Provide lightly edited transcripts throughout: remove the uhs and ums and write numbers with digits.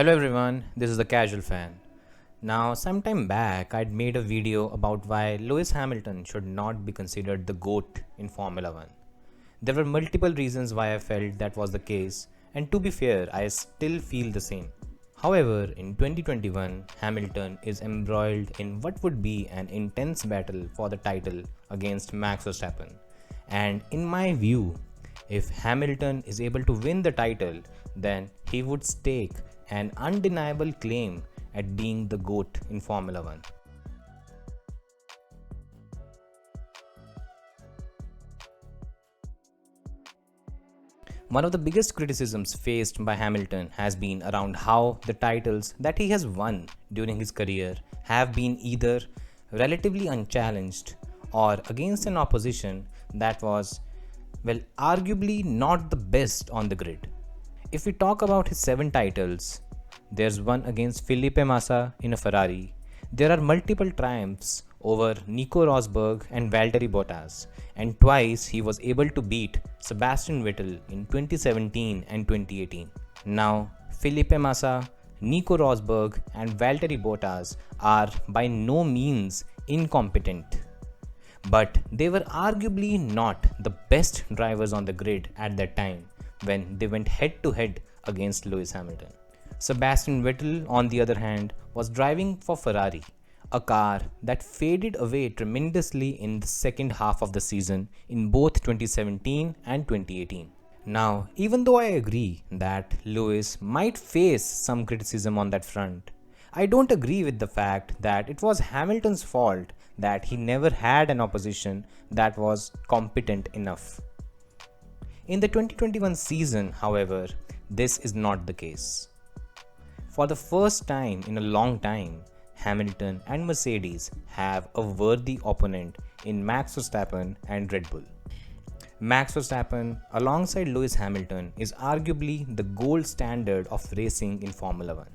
Hello everyone, this is the Casual Fan. Now, sometime back, I'd made a video about why Lewis Hamilton should not be considered the GOAT in Formula 1. There were multiple reasons why I felt that was the case, and to be fair, I still feel the same. However, in 2021, Hamilton is embroiled in what would be an intense battle for the title against Max Verstappen. And in my view, if Hamilton is able to win the title, then he would stake an undeniable claim at being the GOAT in Formula 1. One of the biggest criticisms faced by Hamilton has been around how the titles that he has won during his career have been either relatively unchallenged or against an opposition that was, well, arguably not the best on the grid. If we talk about his 7 titles, there's one against Felipe Massa in a Ferrari. There are multiple triumphs over Nico Rosberg and Valtteri Bottas, and twice he was able to beat Sebastian Vettel in 2017 and 2018. Now, Felipe Massa, Nico Rosberg, and Valtteri Bottas are by no means incompetent, but they were arguably not the best drivers on the grid at that time when they went head to head against Lewis Hamilton. Sebastian Vettel, on the other hand, was driving for Ferrari, a car that faded away tremendously in the second half of the season in both 2017 and 2018. Now, even though I agree that Lewis might face some criticism on that front, I don't agree with the fact that it was Hamilton's fault that he never had an opposition that was competent enough. In the 2021 season, however, this is not the case. For the first time in a long time, Hamilton and Mercedes have a worthy opponent in Max Verstappen and Red Bull. Max Verstappen, alongside Lewis Hamilton, is arguably the gold standard of racing in Formula 1.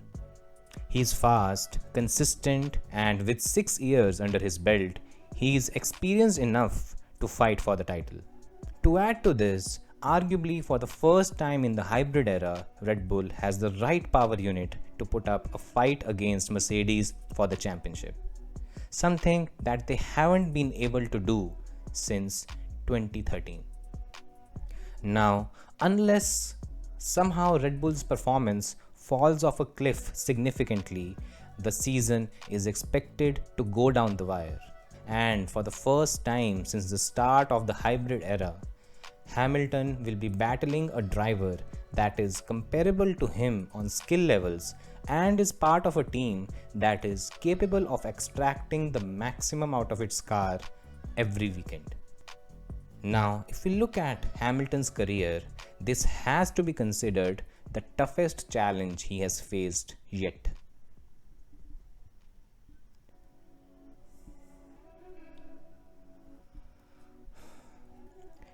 He is fast, consistent, and with 6 years under his belt, he is experienced enough to fight for the title. To add to this, arguably for the first time in the hybrid era, Red Bull has the right power unit to put up a fight against Mercedes for the championship. Something that they haven't been able to do since 2013. Now, unless somehow Red Bull's performance falls off a cliff significantly, the season is expected to go down the wire. And for the first time since the start of the hybrid era, Hamilton will be battling a driver that is comparable to him on skill levels and is part of a team that is capable of extracting the maximum out of its car every weekend. Now, if we look at Hamilton's career, this has to be considered the toughest challenge he has faced yet.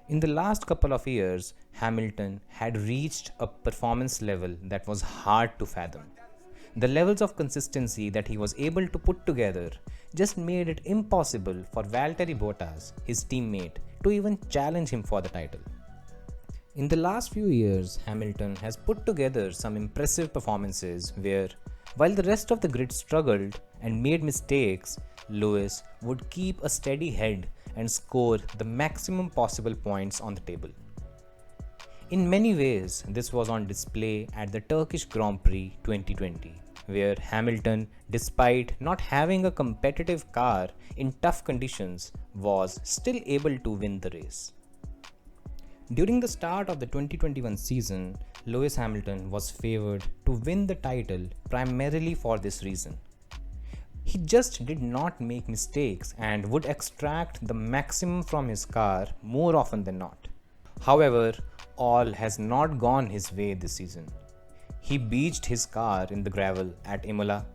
In the last couple of years, Hamilton had reached a performance level that was hard to fathom. The levels of consistency that he was able to put together just made it impossible for Valtteri Bottas, his teammate, to even challenge him for the title. In the last few years, Hamilton has put together some impressive performances where, while the rest of the grid struggled and made mistakes, Lewis would keep a steady head and score the maximum possible points on the table. In many ways, this was on display at the Turkish Grand Prix 2020, where Hamilton, despite not having a competitive car in tough conditions, was still able to win the race. During the start of the 2021 season, Lewis Hamilton was favored to win the title primarily for this reason. He just did not make mistakes and would extract the maximum from his car more often than not. However, all has not gone his way this season. He beached his car in the gravel at Imola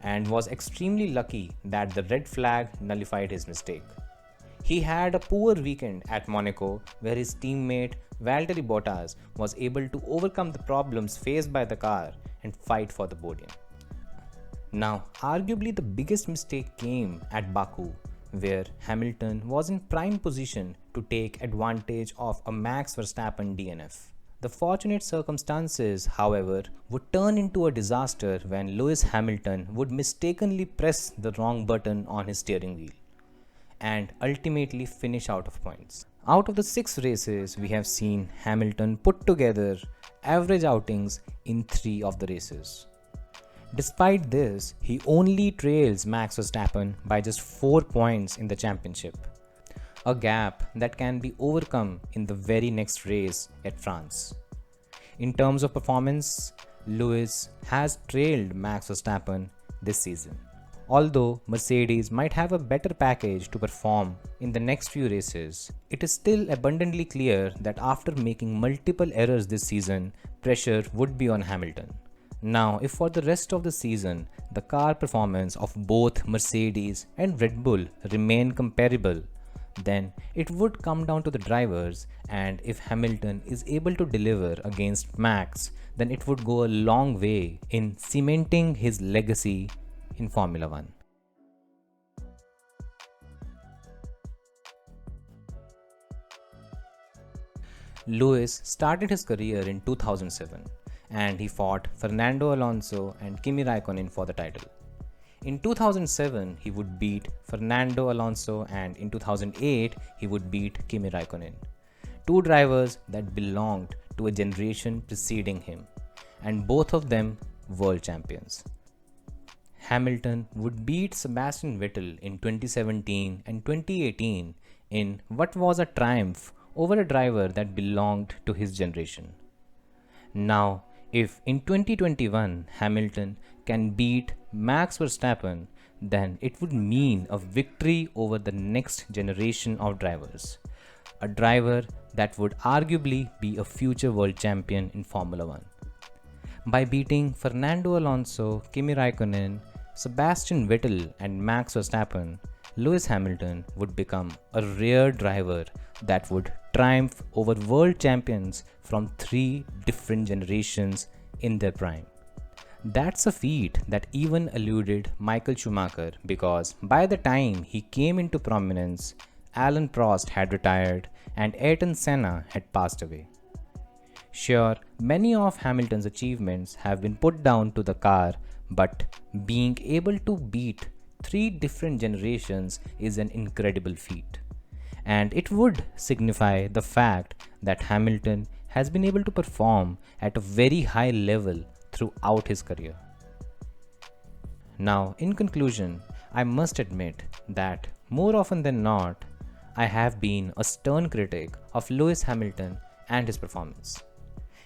and was extremely lucky that the red flag nullified his mistake. He had a poor weekend at Monaco where his teammate Valtteri Bottas was able to overcome the problems faced by the car and fight for the podium. Now, arguably the biggest mistake came at Baku, where Hamilton was in prime position to take advantage of a Max Verstappen DNF. The fortunate circumstances, however, would turn into a disaster when Lewis Hamilton would mistakenly press the wrong button on his steering wheel and ultimately finish out of points. Out of the 6 races, we have seen Hamilton put together average outings in 3 of the races. Despite this, he only trails Max Verstappen by just 4 points in the championship, a gap that can be overcome in the very next race at France. In terms of performance, Lewis has trailed Max Verstappen this season. Although Mercedes might have a better package to perform in the next few races, it is still abundantly clear that after making multiple errors this season, pressure would be on Hamilton. Now, if for the rest of the season the car performance of both Mercedes and Red Bull remain comparable, then it would come down to the drivers, and if Hamilton is able to deliver against Max, then it would go a long way in cementing his legacy in Formula 1. Lewis started his career in 2007 and he fought Fernando Alonso and Kimi Raikkonen for the title. In 2007, he would beat Fernando Alonso, and in 2008, he would beat Kimi Raikkonen, 2 drivers that belonged to a generation preceding him, and both of them world champions. Hamilton would beat Sebastian Vettel in 2017 and 2018 in what was a triumph over a driver that belonged to his generation. Now, if in 2021 Hamilton can beat Max Verstappen, then it would mean a victory over the next generation of drivers. A driver that would arguably be a future world champion in Formula 1. By beating Fernando Alonso, Kimi Raikkonen, Sebastian Vettel and Max Verstappen, Lewis Hamilton would become a rare driver that would triumph over world champions from 3 different generations in their prime. That's a feat that even eluded Michael Schumacher, because by the time he came into prominence, Alan Prost had retired and Ayrton Senna had passed away. Sure, many of Hamilton's achievements have been put down to the car, but being able to beat 3 different generations is an incredible feat. And it would signify the fact that Hamilton has been able to perform at a very high level throughout his career. Now, in conclusion, I must admit that more often than not, I have been a stern critic of Lewis Hamilton and his performance.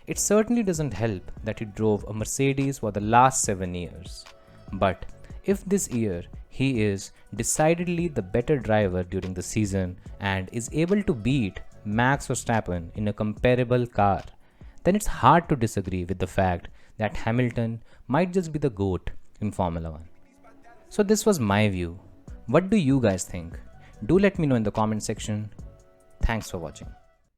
It certainly doesn't help that he drove a Mercedes for the last 7 years. But if this year he is decidedly the better driver during the season and is able to beat Max Verstappen in a comparable car, then it's hard to disagree with the fact that Hamilton might just be the GOAT in Formula 1. So this was my view. What do you guys think? Do let me know in the comment section. Thanks for watching.